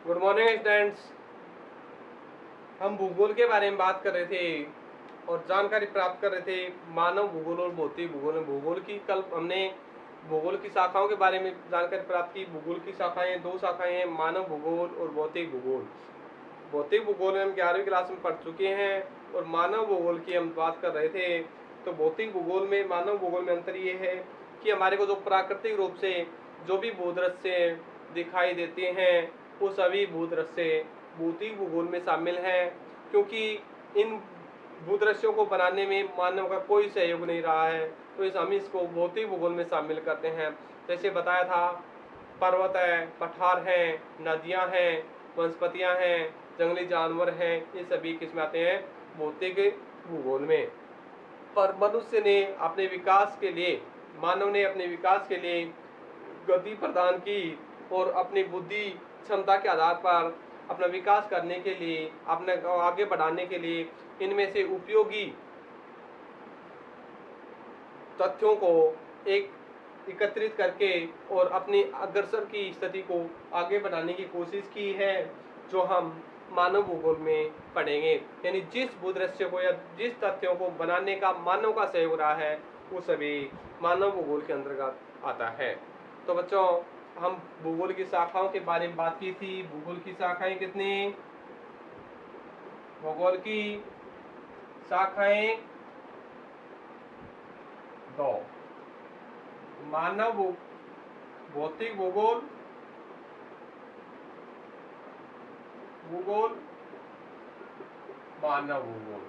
Good morning students. हम भूगोल के बारे में बात कर रहे थे और जानकारी प्राप्त कर रहे थे मानव भूगोल और भौतिक भूगोल में। भूगोल की कल हमने भूगोल की शाखाओं के बारे में जानकारी प्राप्त की। भूगोल की शाखाएं दो शाखाएं हैं, मानव भूगोल और भौतिक भूगोल। भौतिक भूगोल में हम 11वीं क्लास में पढ़ चुके हैं और मानव भूगोल की हम बात कर रहे थे। तो भौतिक भूगोल में मानव भूगोल में अंतर ये है कि हमारे को जो प्राकृतिक रूप से जो भी भूदृश्य दिखाई देते हैं वो सभी भूदृश्य भौतिक भूगोल में शामिल हैं, क्योंकि इन भूदृश्यों को बनाने में मानव का कोई सहयोग नहीं रहा है। तो हम इसको भौतिक भूगोल में शामिल करते हैं। जैसे बताया था, पर्वत है, पठार हैं, नदियां हैं, वनस्पतियां हैं, जंगली जानवर हैं, ये सभी किस में आते हैं? भौतिक भूगोल में। पर मनुष्य ने अपने विकास के लिए, मानव ने अपने विकास के लिए गति प्रदान की और अपनी बुद्धि क्षमता के आधार पर अपना विकास करने के लिए, अपने आगे बढ़ाने के लिए इनमें से उपयोगी तथ्यों को एक एकत्रित करके और अपनी अग्रसर की स्थिति को आगे बढ़ाने की कोशिश की है, जो हम मानव भूगोल में पढ़ेंगे। यानी जिस भूदृश्य को या जिस तथ्यों को बनाने का मानव का सहयोग रहा है वो सभी मानव भूगोल के अंतर्गत आता है। तो बच्चों, हम भूगोल की शाखाओं के बारे में बात की थी। भूगोल की शाखाएं कितनी? भूगोल की शाखाएं दो, मानव भौतिक भूगोल, भूगोल मानव भूगोल।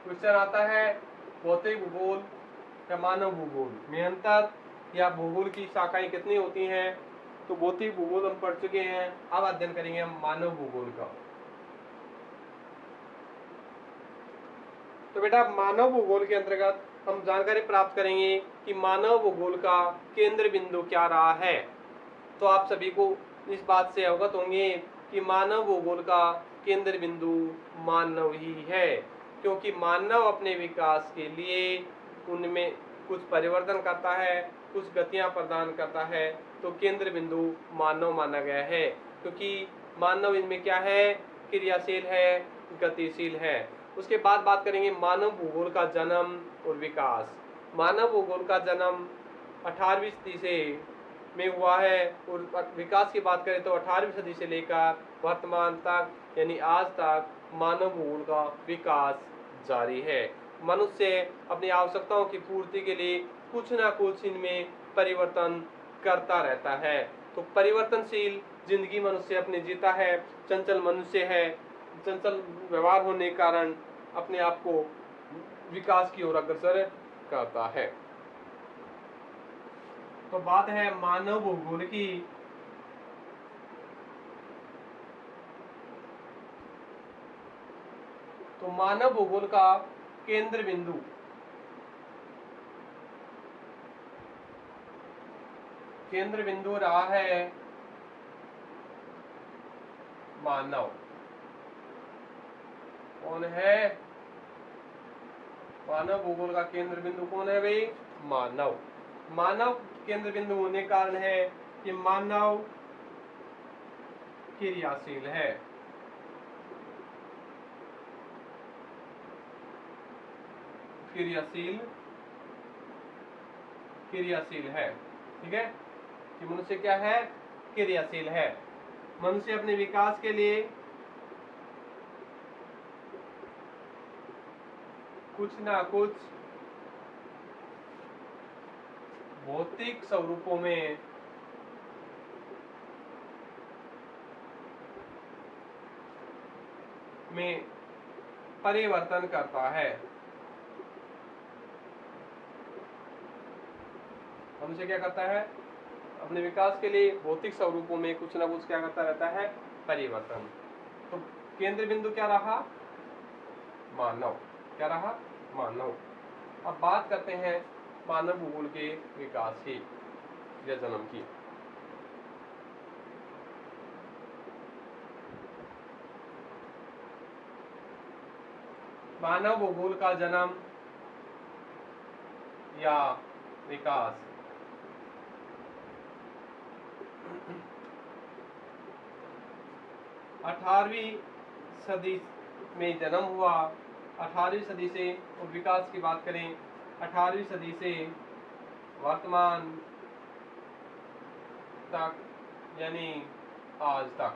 क्वेश्चन आता है भौतिक भूगोल या मानव भूगोल में अंतर, या भूगोल की शाखाएं कितनी होती हैं। तो भौतिक भूगोल हम पढ़ चुके हैं, अब अध्ययन करेंगे हम मानव भूगोल का। तो बेटा, मानव भूगोल के अंतर्गत हम जानकारी प्राप्त करेंगे कि मानव भूगोल का केंद्र बिंदु क्या रहा है। तो आप सभी को इस बात से अवगत होंगे कि मानव भूगोल का केंद्र बिंदु मानव ही है, क्योंकि मानव अपने विकास के लिए उनमें कुछ परिवर्तन करता है, कुछ गतियां प्रदान करता है। तो केंद्र बिंदु मानव माना गया है, क्योंकि मानव इनमें क्या है? क्रियाशील है, गतिशील है। उसके बाद बात करेंगे मानव भूगोल का जन्म और विकास। मानव भूगोल का जन्म 18वीं सदी से में हुआ है और विकास की बात करें तो 18वीं सदी से लेकर वर्तमान तक, यानी आज तक मानव भूगोल का विकास जारी है। मनुष्य अपनी आवश्यकताओं की पूर्ति के लिए कुछ ना कुछ इनमें परिवर्तन करता रहता है। तो परिवर्तनशील जिंदगी मनुष्य अपने जीता है, चंचल मनुष्य है, चंचल व्यवहार होने के कारण अपने आप को विकास की ओर अग्रसर करता है। तो बात है मानव भूगोल की। तो मानव भूगोल का केंद्र बिंदु रहा है मानव। कौन है? मानव भूगोल का केंद्र बिंदु कौन है भाई? मानव। मानव केंद्र बिंदु होने के कारण है कि मानव क्रियाशील है। क्रियाशील है। ठीक है, कि मनुष्य क्या है? क्रियाशील है। मनुष्य अपने विकास के लिए कुछ ना कुछ भौतिक स्वरूपों में परिवर्तन करता है। मनुष्य क्या करता है? अपने विकास के लिए भौतिक स्वरूपों में कुछ ना कुछ क्या करता रहता है? परिवर्तन। तो केंद्र बिंदु क्या रहा? मानव। क्या रहा? मानव। अब बात करते हैं मानव भूगोल के विकास की या जन्म की। मानव भूगोल का जन्म या विकास। 18वीं सदी में जन्म हुआ। 18वीं सदी से और विकास की बात करें 18वीं सदी से वर्तमान तक यानी आज तक।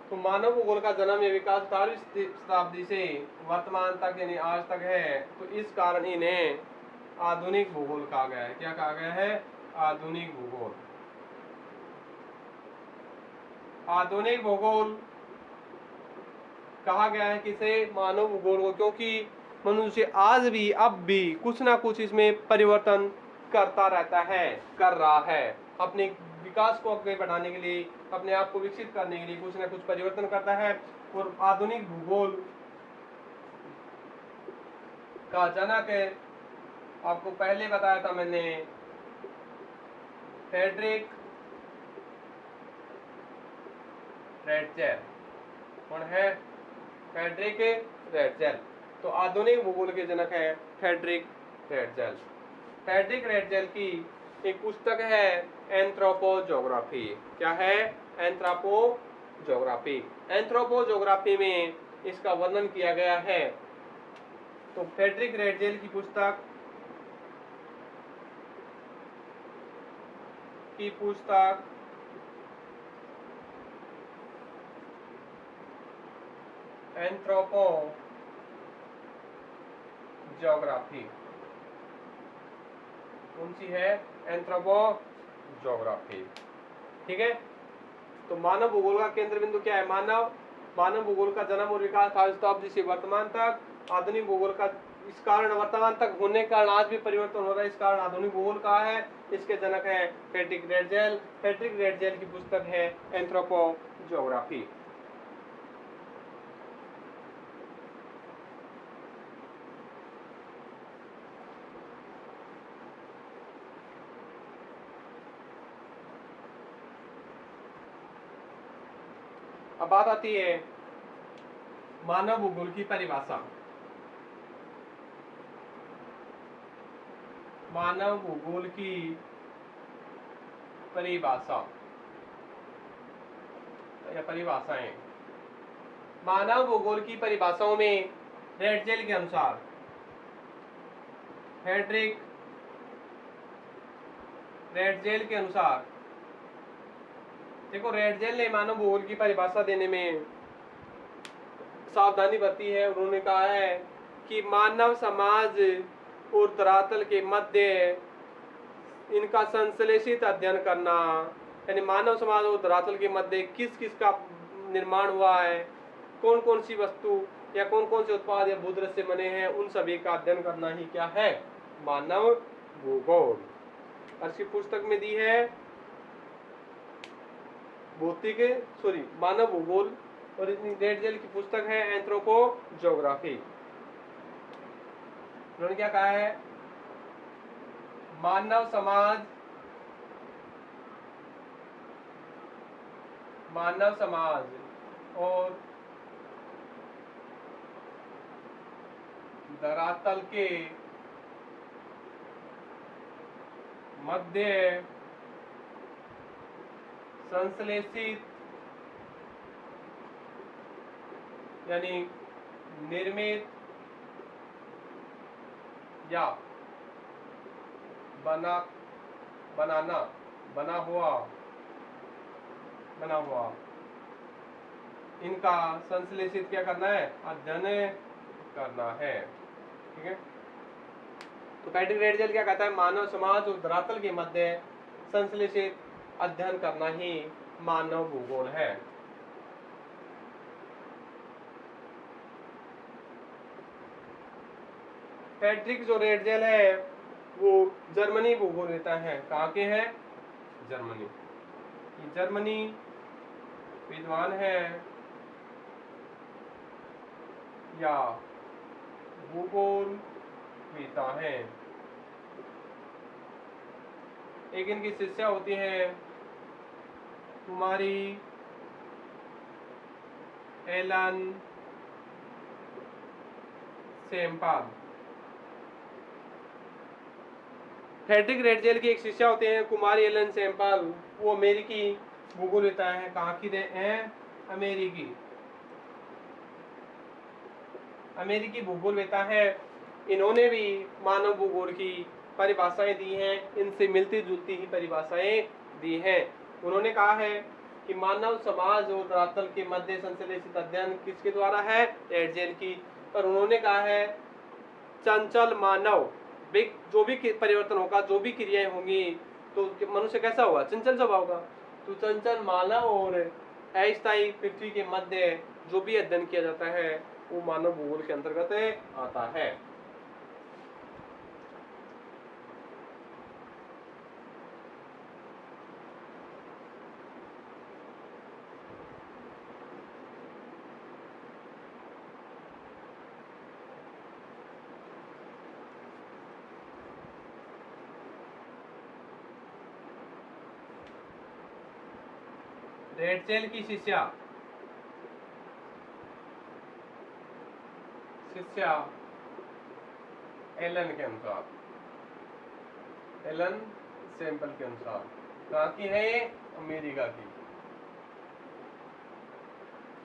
तो मानव भूगोल का जन्म या विकास 18वीं शताब्दी से वर्तमान तक यानी आज तक है। तो इस कारण इन्हें आधुनिक भूगोल कहा गया है। क्या कहा गया है? आधुनिक भूगोल। आधुनिक भूगोल कहा गया है किसे? मानव भूगोल को, क्योंकि मनुष्य आज भी अब भी कुछ ना कुछ इसमें परिवर्तन करता रहता है, कर रहा है। अपने विकास को आगे बढ़ाने के लिए, अपने आप को विकसित करने के लिए कुछ ना कुछ परिवर्तन करता है। और आधुनिक भूगोल का जनक है, आपको पहले बताया था मैंने, फ्रेडरिक रेटजेल। कौन है? Friedrich Ratzel. तो आधुनिक भूगोल के जनक है फ्रेडरिक रेटजेल। फ्रेडरिक रेटजेल की एक पुस्तक है एंथ्रोपोजोग्राफी। क्या है? एंथ्रोपोजोग्राफी। एंथ्रोपोजोग्राफी में इसका वर्णन किया गया है। तो फ्रेडरिक रेटजेल की पुस्तक एंथ्रोपोजोग्राफी कौन सी है? एंथ्रोपोजोग्राफी। ठीक है। तो मानव भूगोल का केंद्र बिंदु क्या है? मानव भूगोल का जन्म और विकास 18वीं शताब्दी से वर्तमान तक। आधुनिक भूगोल का इस कारण वर्तमान तक होने के कारण आज भी परिवर्तन हो रहा है, इस कारण आधुनिक भूगोल कहा है। इसके जनक है फ्रेडरिक रेटजेल। फ्रेडरिक रेटजेल की पुस्तक है एंथ्रोपोजोग्राफी। अब बात आती है मानव भूगोल की परिभाषा। मानव भूगोल की परिभाषा या परिभाषाएं। मानव भूगोल की परिभाषाओं में रेटजेल के अनुसार, फ्रेडरिक रेटजेल के अनुसार, देखो रेटजेल ने मानव भूगोल की परिभाषा देने में सावधानी बरती है। उन्होंने कहा है कि मानव समाज और धरातल के मध्य इनका संश्लेषित अध्ययन करना, यानी मानव समाज और धरातल के मध्य किस किस का निर्माण हुआ है, कौन कौन सी वस्तु या कौन कौन से उत्पाद या भूदृश्य बने हैं, उन सभी का अध्ययन करना ही क्या है? मानव भूगोल। अच्छी पुस्तक में दी है मानव भूगोल, और रेटजेल की पुस्तक है एंथ्रोपोजोग्राफी। उन्होंने क्या कहा है? मानव समाज और धरातल के मध्य संश्लेषित यानी निर्मित या बना हुआ इनका संश्लेषित क्या करना है? अध्ययन करना है। ठीक है। तो फ्रेडरिक रेटजेल क्या कहता है? मानव समाज और धरातल के मध्य संश्लेषित अध्ययन करना ही मानव भूगोल है। फ्रेडरिक जो रेटजेल है वो जर्मनी भूगोल देता है। कहाँ के हैं? जर्मनी। जर्मनी विद्वान है या भूगोल वेता है। एक इनकी शिष्या होती है कुमारी एलन सेम्पाल। फ्रेडरिक रेडजेल की एक शिष्या होते हैं कुमारी एलन सैम्पल, वो अमेरिकी भूगोलवेत्ता है। कहाँ की हैं? अमेरिकी भूगोलवेत्ता है। इन्होंने भी मानव भूगोल की परिभाषाएं दी हैं, इनसे मिलती जुलती ही परिभाषाएं दी हैं। उन्होंने कहा है कि मानव समाज और धरातल के मध्य संश्लेषित अध्ययन किसके द्वारा है? रेडजेल की। पर उन्होंने कहा है चंचल मानव, जो भी परिवर्तन होगा, जो भी क्रियाएं होंगी, तो मनुष्य कैसा होगा? चंचल स्वभाव का। तो चंचल मानव और अस्थायी पृथ्वी के मध्य जो भी अध्ययन किया जाता है वो मानव भूगोल के अंतर्गत आता है। रेडजेल की शिष्या एलन के अनुसार, एलन सैम्पल के अनुसार कहाँ की है? ये अमेरिका की।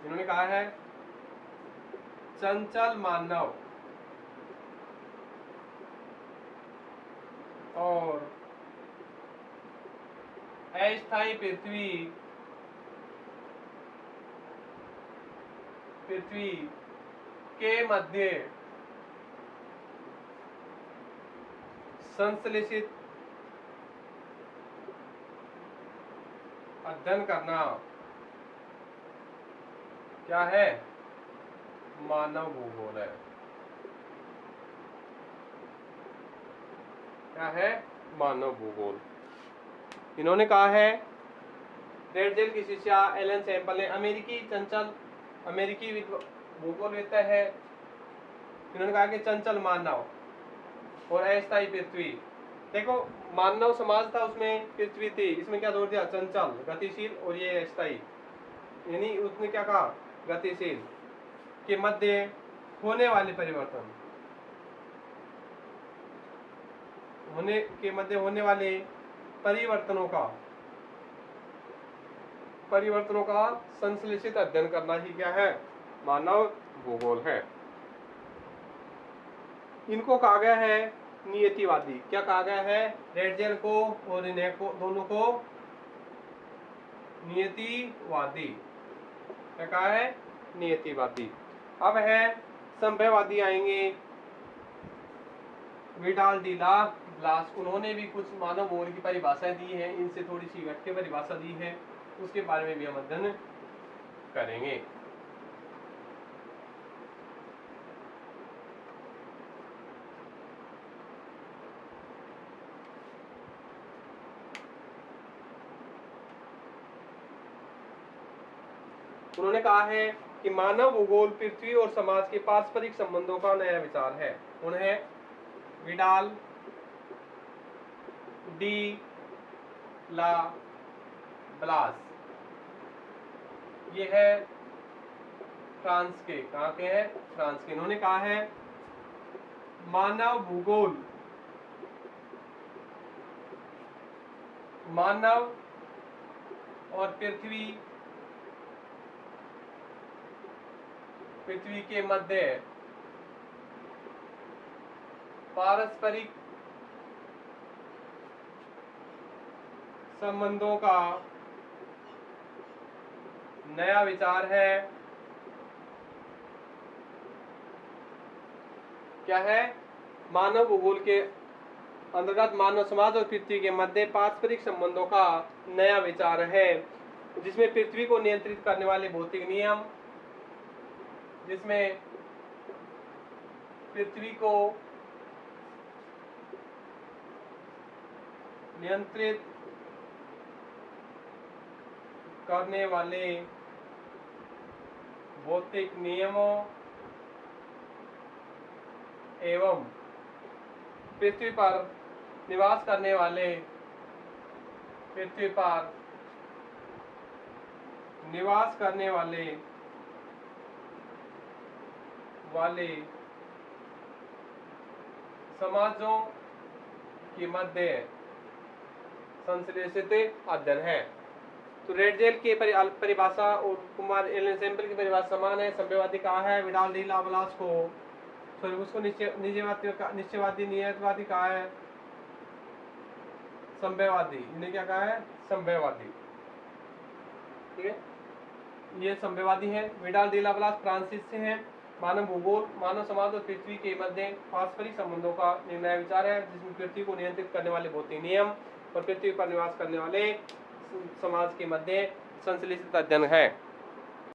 इन्होंने कहा है चंचल मानव और अस्थायी पृथ्वी के मध्य संश्लेषित अध्ययन करना क्या है? मानव भूगोल है। क्या है? मानव भूगोल। इन्होंने कहा है, रेडजेल की शिष्या एलन सैम्पल ने, अमेरिकी भूगोलवेत्ता है। इन्होंने कहा कि चंचल मानव और अस्थायी पृथ्वी। देखो, मानव समाज था, उसमें पृथ्वी थी, इसमें क्या जोड़ दिया? चंचल, गतिशील, और ये अस्थायी। यानी उसने क्या कहा? गतिशील के मध्य होने वाले परिवर्तन, परिवर्तनों का संश्लेषित अध्ययन करना ही क्या है? मानव भूगोल है। इनको कहा गया है नियतिवादी। क्या कहा गया है? रेडजेल को और इन्हें को, दोनों को नियतिवादी। क्या कहा है? नियतिवादी। अब है संभववादी आएंगे, विडाल डी ला ब्लास। उन्होंने भी कुछ मानव भूगोल की परिभाषाएं दी है, इनसे थोड़ी सी घट के परिभाषा दी है, उसके बारे में भी हम अध्ययन करेंगे। उन्होंने कहा है कि मानव भूगोल पृथ्वी और समाज के पारस्परिक संबंधों का नया विचार है। उन्हें विडाल डी ला ब्लास, ये है फ्रांस के। कहाँ के हैं? फ्रांस के। इन्होंने कहा है मानव भूगोल मानव और पृथ्वी के मध्य पारस्परिक संबंधों का नया विचार है। क्या है? मानव भूगोल के अंतर्गत मानव समाज और पृथ्वी के मध्य पारस्परिक संबंधों का नया विचार है, जिसमें पृथ्वी को नियंत्रित करने वाले भौतिक नियम, जिसमें पृथ्वी को नियंत्रित करने वाले भौतिक नियमों एवं पृथ्वी पर निवास करने वाले समाजों के मध्य संश्लेषित अध्ययन है। तो रेडजेल की परिभाषा और कुमार एलन सैंपल की परिभाषा समान है। संभववादी कहा है, विडाल डी लाप्लास को, सॉरी उसको निश्चयवादी नियतवादी कहा है, संभववादी, इन्हें क्या कहा है, संभववादी। ठीक है, ये संभववादी है। विडाल डी लाप्लास फ्रांसिस से है। मानव भूगोल, मानव समाज और पृथ्वी के मध्य पारस्परिक संबंधों का निर्णय विचार है, जिसमें पृथ्वी को नियंत्रित करने वाले भौतिक नियम और पृथ्वी पर निवास करने वाले समाज के मध्य संश्लेषित अध्ययन है।